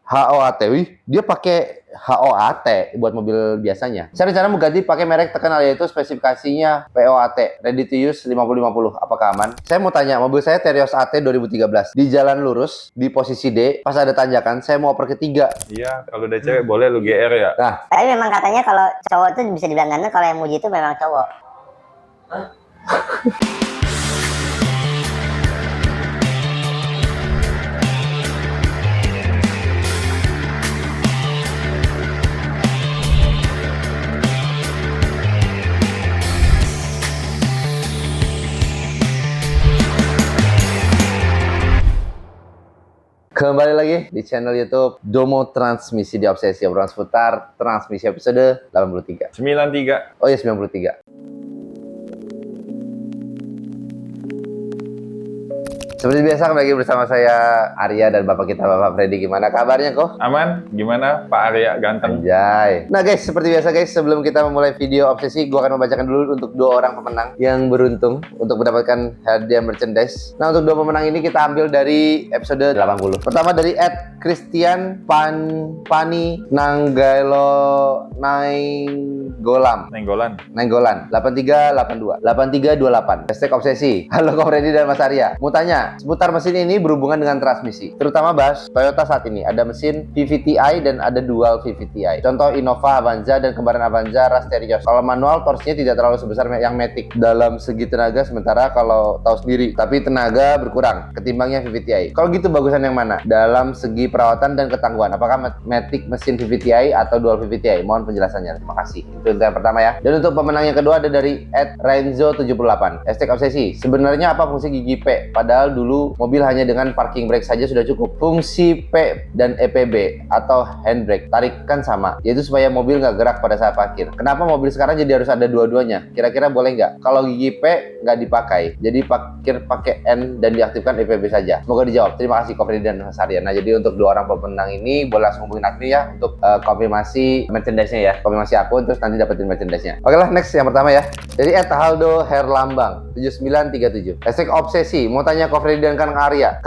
HOAT, wih, dia pakai HOAT buat mobil biasanya. Saya rencana mau ganti pakai merek terkenal yaitu spesifikasinya POAT, ready to use 50-50. Apakah aman? Saya mau tanya, mobil saya Terios AT 2013 di jalan lurus di posisi D, pas ada tanjakan, saya mau oper ketiga. Iya, kalau udah cewek boleh lu GR ya. Nah, Tapi memang katanya kalau cowok tuh bisa dibilang ganteng, kalau yang muji itu memang cowok. kembali lagi di channel YouTube Domo Transmisi di Obsesi, obrolan seputar transmisi episode 83. 93. Oh iya, 93. Seperti biasa kembali lagi bersama saya Arya dan bapak kita Bapak Freddy. Gimana kabarnya kok? Aman? Gimana Pak Arya ganteng? Anjay. Nah guys, seperti biasa guys, sebelum kita memulai video obsesi, gue akan membacakan dulu untuk 2 orang pemenang yang beruntung untuk mendapatkan hadiah merchandise. Nah, untuk 2 pemenang ini kita ambil dari episode 80. Pertama dari Christian Pani Nanggalo Nainggolan 8382 8328 #obsesi. Halo Ko Freddy dan Mas Arya. Mau tanya, seputar mesin ini berhubungan dengan transmisi. Terutama bahas Toyota saat ini. Ada mesin VVTi dan ada dual VVTi. Contoh Innova Avanza dan kembaran Avanza Ras Terios. Kalau manual torsinya tidak terlalu sebesar yang Matic dalam segi tenaga, sementara kalau tahu sendiri. Tapi tenaga berkurang ketimbangnya VVTi. Kalau gitu bagusan yang mana? Dalam segi perawatan dan ketangguhan. Apakah Matic mesin VVTi atau dual VVTi? Mohon penjelasannya. Terima kasih. Itu yang pertama ya. Dan untuk pemenang yang kedua ada dari @renzo78 #obsesi. Sebenarnya apa fungsi gigi P? Padahal dulu mobil hanya dengan parking brake saja sudah cukup. Fungsi P dan EPB atau handbrake tarik kan sama, yaitu supaya mobil nggak gerak pada saat parkir. Kenapa mobil sekarang jadi harus ada dua-duanya? Kira-kira boleh nggak? Kalau gigi P nggak dipakai, jadi parkir pakai N dan diaktifkan EPB saja. Semoga dijawab. Terima kasih Ko Freddy dan Mas Arya. Nah, jadi untuk 2 orang pemenang ini boleh langsung hubungin admin ya untuk konfirmasi merchandise-nya ya. Konfirmasi akun terus nanti dapetin merchandise-nya. Oke lah, next yang pertama ya. Jadi @Haldo Herlambang 7937 #obsesi. Mau tanya Ko Freddy dan Kang Arya.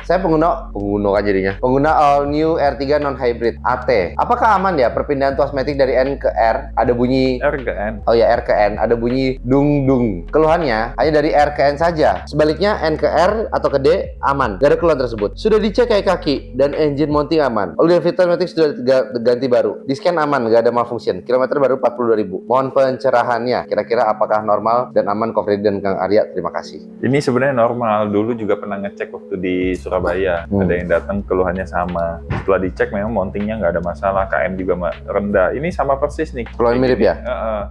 Saya pengguna kan jadinya. Pengguna all new R3 non hybrid AT. Apakah aman ya perpindahan tuas matic dari N ke R? Ada bunyi R ke N. Oh ya, R ke N ada bunyi dung dung. Keluhannya hanya dari R ke N saja. Sebaliknya N ke R atau ke D aman. Gak ada keluhan tersebut. Sudah dicek kayak kaki dan engine mounting aman. Oleh filter matic sudah ganti baru. Di scan aman, gak ada malfunction. Kilometer baru 42.000. Mohon pencerahannya. Kira-kira apakah normal dan aman Ko Freddy dan Kang Arya? Terima kasih. Ini sebenarnya normal. Dulu juga pernah ngecek waktu di Surabaya. Ada yang datang keluhannya sama. Setelah dicek memang mountingnya nggak ada masalah. KM juga rendah. Ini sama persis nih. Keluhan mirip ya?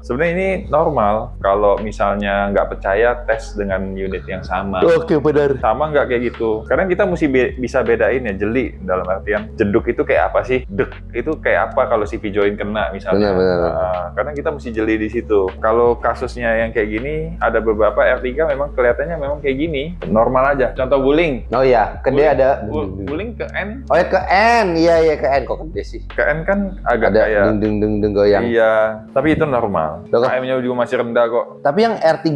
Sebenarnya ini normal. Kalau misalnya nggak percaya, tes dengan unit yang sama. Oke, benar. Sama nggak kayak gitu. Karena kita mesti bisa bedain ya. Jeli dalam artian jeduk itu kayak apa sih? Dek itu kayak apa kalau CV join kena misalnya. Benar. Karena kita mesti jeli di situ. Kalau kasusnya yang kayak gini, ada beberapa R3 memang kelihatannya memang kayak gini. Normal aja. Contoh guling. Oh iya, ke D ada Guling ke N. Oh ya, ke N. Iya ke N. Kok ke D sih? Ke N kan agak Ada kayak deng goyang. Iya, tapi itu normal. Loh, KM-nya juga masih rendah kok. Tapi yang R3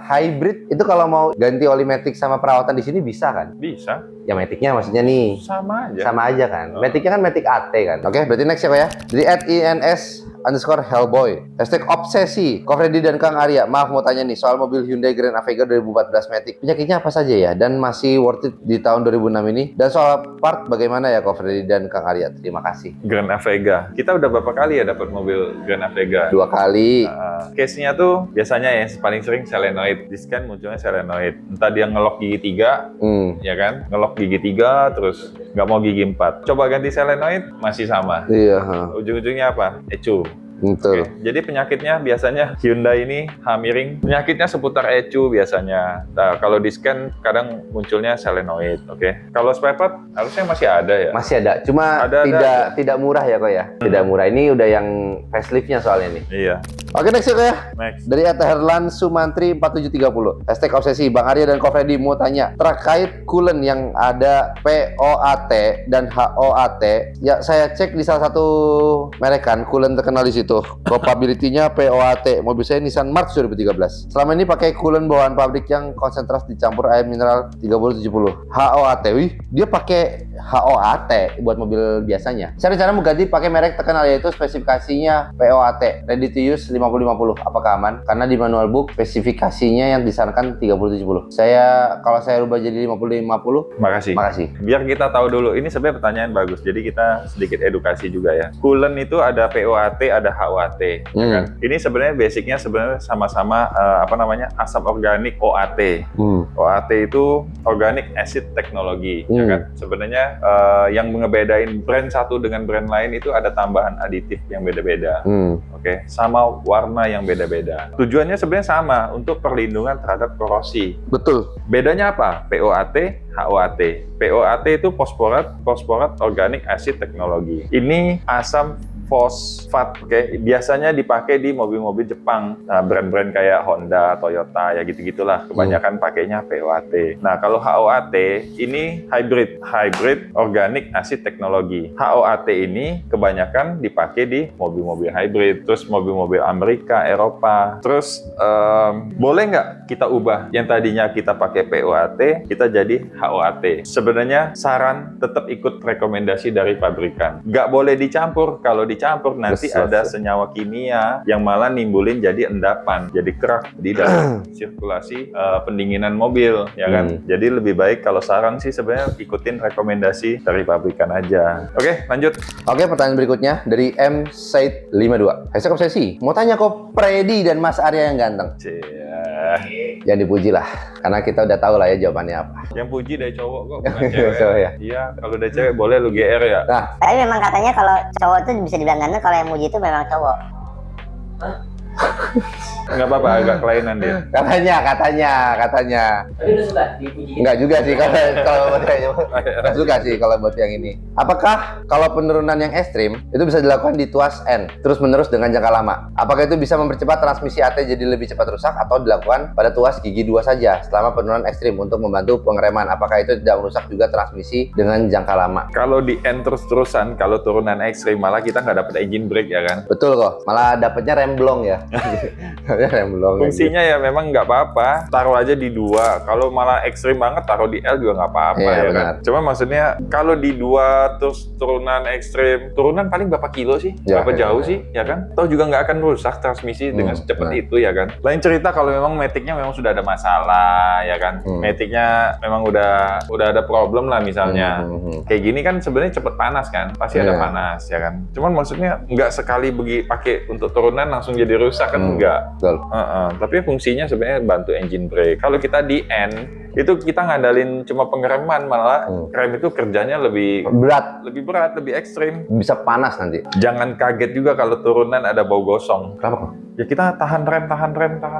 hybrid itu kalau mau ganti oli matic sama perawatan di sini bisa kan? Bisa. Ya maticnya maksudnya nih. Sama aja. Sama aja kan. Maticnya kan matic AT kan. Oke, berarti next siapa ya? Jadi @INS_Hellboy #obsesi. Ko Freddy dan Kang Arya, maaf mau tanya nih soal mobil Hyundai Grand Avega 2014 Matic. Penyakitnya apa saja ya? Dan masih worth it di tahun 2006 ini? Dan soal part bagaimana ya Ko Freddy dan Kang Arya? Terima kasih. Grand Avega. Kita udah berapa kali ya dapat mobil Grand Avega? 2 kali. Case-nya tuh biasanya yang paling sering solenoid. Di scan munculnya solenoid. Entah dia ngelok gigi 3, ya kan? Ngelok gigi 3, terus nggak mau gigi 4. Coba ganti solenoid, masih sama. Iya. Ujung-ujungnya apa? Ecu. Betul. Oke. Jadi penyakitnya biasanya Hyundai ini H miring. Penyakitnya seputar ecu biasanya. Nah, kalau di scan kadang munculnya solenoid. Oke. Kalau spare part harusnya masih ada ya. Masih ada. Cuma tidak murah ya kok ya. Tidak murah. Ini udah yang facelift-nya soalnya nih. Iya. Oke, next ya. Next. Dari Herlan Sumantri 4730. Hashtag obsesi. Bang Arya dan Ko Freddy mau tanya terkait coolant yang ada POAT dan HOAT. Ya, saya cek di salah satu merek kan, coolant terkenal di situ. Capability-nya POAT. Mobil saya Nissan March 2013. Selama ini pakai coolant bawaan pabrik yang konsentrasi dicampur air mineral 30-70. HOAT. Wih, dia pakai HOAT buat mobil biasanya. Saya rencana mau ganti pakai merek terkenal, yaitu spesifikasinya POAT. Ready to use 50-50. Apakah aman? Karena di manual book spesifikasinya yang disarankan 30-70. Kalau saya rubah jadi 50-50. Makasih. Biar kita tahu dulu, ini sebenarnya pertanyaan bagus. Jadi kita sedikit edukasi juga ya. Coolant itu ada POAT, ada HOAT. Ya kan? Ini sebenarnya basicnya sama-sama asam organik OAT. OAT itu Organic Acid Technology. Ya kan? Sebenarnya yang ngebedain brand satu dengan brand lain itu ada tambahan aditif yang beda-beda. Oke, sama warna yang beda-beda. Tujuannya sebenarnya sama, untuk perlindungan terhadap korosi. Betul. Bedanya apa? POAT, HOAT. POAT itu Phosphorat Organic Acid Technology. Ini asam fosfat, biasanya dipakai di mobil-mobil Jepang, brand-brand kayak Honda, Toyota, ya gitu-gitulah. Kebanyakan pakainya POAT. Nah, kalau HOAT ini hybrid organic acid technology. HOAT ini kebanyakan dipakai di mobil-mobil hybrid, terus mobil-mobil Amerika, Eropa. Terus boleh nggak kita ubah yang tadinya kita pakai POAT, kita jadi HOAT? Sebenarnya saran tetap ikut rekomendasi dari pabrikan. Nggak boleh dicampur. Kalau dicampur nanti ada senyawa kimia yang malah nimbulin jadi endapan, jadi kerak di dalam sirkulasi pendinginan mobil, ya kan? Jadi lebih baik kalau saran sih sebenarnya ikutin rekomendasi dari pabrikan aja. Oke, lanjut. Oke, pertanyaan berikutnya dari M Said 52. Hashtag obsesi. Mau tanya kok Freddy dan Mas Arya yang ganteng. Jangan dipuji lah, karena kita udah tahu lah ya jawabannya apa. Yang puji dari cowok kok, bukan cewek. Ya. Iya, kalau dari cewek boleh lu GR ya. Nah, Tapi memang katanya kalau cowok tuh bisa dibilang ganteng, kalau yang muji itu memang cowok. Nggak apa-apa, agak kelainan dia. katanya. Tapi lu suka dipuji? Enggak juga sih kalau buat yang enggak suka sih kalau buat yang ini. Apakah kalau penurunan yang ekstrim itu bisa dilakukan di tuas N terus menerus dengan jangka lama? Apakah itu bisa mempercepat transmisi AT jadi lebih cepat rusak, atau dilakukan pada tuas gigi 2 saja selama penurunan ekstrim untuk membantu pengereman? Apakah itu tidak merusak juga transmisi dengan jangka lama? Kalau di N terus-terusan, kalau turunan ekstrim malah kita nggak dapet engine brake, ya kan? Betul kok, malah dapetnya rem blong ya. Rem blong. Fungsinya ya memang nggak apa-apa, taruh aja di 2. Kalau malah ekstrim banget taruh di L juga nggak apa-apa, Iya, ya benar. kan. Cuma maksudnya kalau di 2 terus turunan ekstrim, turunan paling berapa kilo sih? Ya, Berapa ya, jauh ya. sih, ya kan? Toh juga nggak akan rusak transmisi dengan secepat benar. itu, ya kan. Lain cerita kalau memang matic-nya memang sudah ada masalah, ya kan. Matic-nya memang udah ada problem lah misalnya. Kayak gini kan sebenarnya cepet panas kan, pasti ada Iya. panas, ya kan. Cuman maksudnya nggak sekali pakai untuk turunan langsung jadi rusak kan, enggak. Betul. Tapi fungsinya sebenarnya bantu engine brake. Kalau kita di N, itu kita ngandalin cuma pengereman, malah rem itu kerjanya lebih Berat, berat, lebih ekstrim. bisa panas nanti. Jangan kaget juga kalau turunan ada bau gosong. Kenapa kok? Ya kita tahan rem.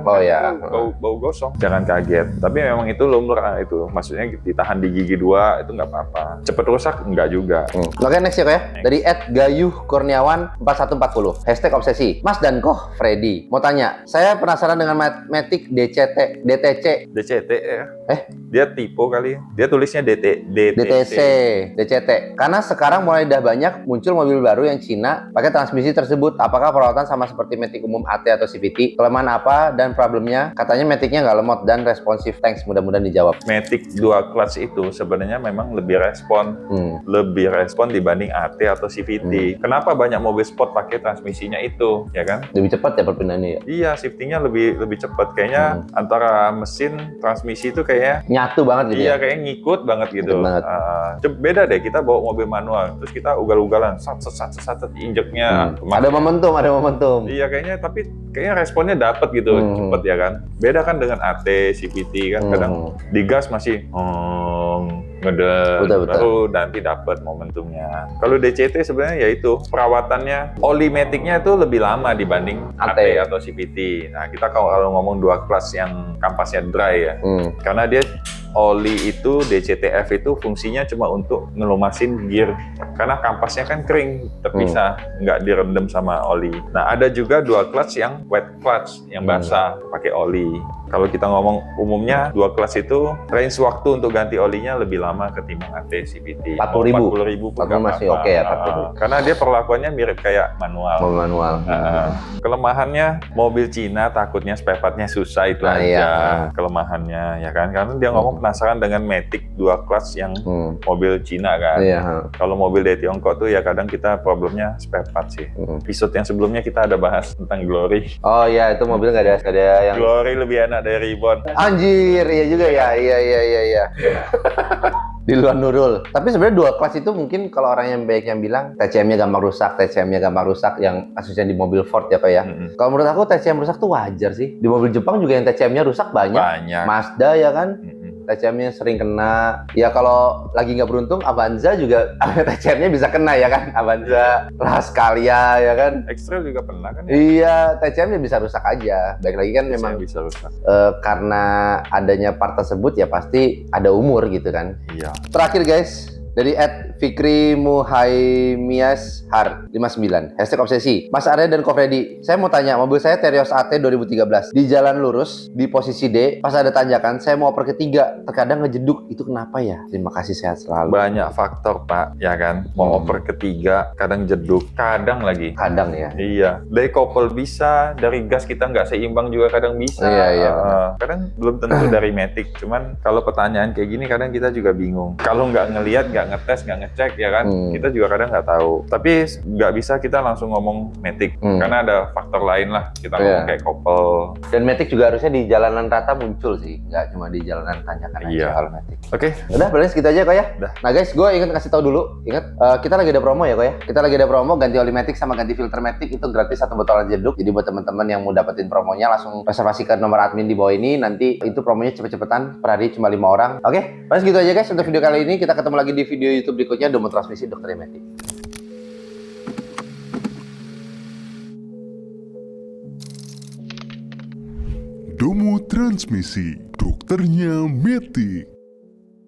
Oh ya. Bau gosong. Jangan kaget. Tapi memang itu lumrah itu. Maksudnya ditahan di gigi 2 itu nggak apa-apa. Cepet rusak nggak juga. Oke, next ya. Dari @Gayuh Kurniawan 4140. Hashtag obsesi. Mas dan Koh Freddy. Mau tanya, saya penasaran dengan Matic DTC. DCT ya. Dia tipe kali. Dia tulisnya DTC, DCT. Karena sekarang mulai dah banyak muncul mobil baru yang Cina pakai transmisi tersebut. Apakah perawatan sama seperti Matic umum AT atau CVT? Kelemahan apa dan problemnya? Katanya Matic-nya nggak lemot dan responsif. Thanks, mudah-mudahan dijawab. Matic 2 clutch itu sebenarnya memang lebih respon dibanding AT atau CVT. Kenapa banyak mobil sport pakai transmisinya itu, ya kan? Lebih cepat ya perpindahannya ya? Iya, shiftingnya lebih cepat. Kayaknya antara mesin transmisi itu kayaknya Nyatu banget gitu iya ya? kayak ngikut banget gitu. Ngikut banget. Beda deh, kita bawa mobil manual, terus kita ugal-ugalan, sat injeknya. Ada momentum. Iya kayaknya responnya dapet gitu, cepet ya kan. Beda kan dengan AT, CVT kan kadang digas masih ngeden, Betul. baru nanti dapet momentumnya. Kalau DCT sebenarnya yaitu perawatannya, oli matic-nya itu lebih lama dibanding AT atau CVT. Nah kita kalau ngomong 2 kelas yang kampasnya dry ya, karena dia oli itu DCTF itu fungsinya cuma untuk ngelumasin gear karena kampasnya kan kering terpisah, nggak direndam sama oli. Nah ada juga dual clutch yang wet clutch yang basah pakai oli. Kalau kita ngomong umumnya dual clutch itu range waktu untuk ganti olinya lebih lama ketimbang AT CVT. 40.000 pun nggak masih apa-apa. oke ya 40.000. Karena dia perlakuannya mirip kayak manual. Manual. Kelemahannya mobil Cina takutnya spare part-nya susah itu aja iya. kelemahannya ya kan, karena dia ngomong penasaran dengan Matic dual clutch yang mobil Cina kan. Iya. Kalau mobil dari Tiongkok tuh ya kadang kita problemnya spare part sih. Episode yang sebelumnya kita ada bahas tentang Glory. Oh iya, itu mobil nggak ada yang Glory lebih enak dari Ribbon. anjir, iya juga ya. Iya. Di luar Nurul. Tapi sebenarnya dual clutch itu mungkin kalau orang yang baik yang bilang TCM-nya gampang rusak yang kasusnya di mobil Ford ya Pak ya. Kalau menurut aku TCM rusak tuh wajar sih. Di mobil Jepang juga yang TCM-nya rusak banyak. Mazda ya kan. TCM-nya sering kena. Ya kalau lagi nggak beruntung, Avanza juga TCM-nya bisa kena ya kan. Avanza, Rascalia ya kan. X-Trail juga pernah kan ya? Iya, TCM-nya bisa rusak aja. Baik lagi kan memang bisa rusak. karena adanya part tersebut ya pasti ada umur gitu kan. Iya. Terakhir guys, dari @Fikri Muhaimias Har 59 #obsesi. Mas Arya dan Kofredi, saya mau tanya, mobil saya Terios AT 2013 di jalan lurus di posisi D, pas ada tanjakan saya mau oper ketiga, terkadang ngejeduk, itu kenapa ya? Terima kasih, sehat selalu. Banyak faktor Pak, ya kan. Mau oper ketiga, kadang jeduk, kadang lagi. Kadang ya. Iya, dari couple bisa, dari gas kita nggak seimbang juga kadang bisa. Iya. Kadang belum tentu dari Matic. Cuman kalau pertanyaan kayak gini kadang kita juga bingung. Kalau nggak ngelihat, nggak ngetes, nggak ngecek ya kan, kita juga kadang nggak tahu. Tapi nggak bisa kita langsung ngomong Matic, karena ada faktor lain lah. Kita ngomong kayak couple. Dan Matic juga harusnya di jalanan rata muncul sih, nggak cuma di jalanan tanjakan aja kalau Matic. Oke. Udah, paling segitu aja kok ya. Udah. Nah guys, gue ingat kasih tahu dulu. Ingat, kita lagi ada promo ya kok ya. Kita lagi ada promo ganti oli Matic sama ganti filter Matic itu gratis 1 botol jeduk. Jadi buat teman-teman yang mau dapetin promonya langsung reservasi ke nomor admin di bawah ini. Nanti itu promonya cepet-cepetan, per hari cuma 5 orang. Oke, paling segitu aja guys untuk video kali ini. Kita ketemu lagi di video YouTube berikutnya. Domo Transmisi Dr. Matic. Domo Transmisi, dokternya Matic.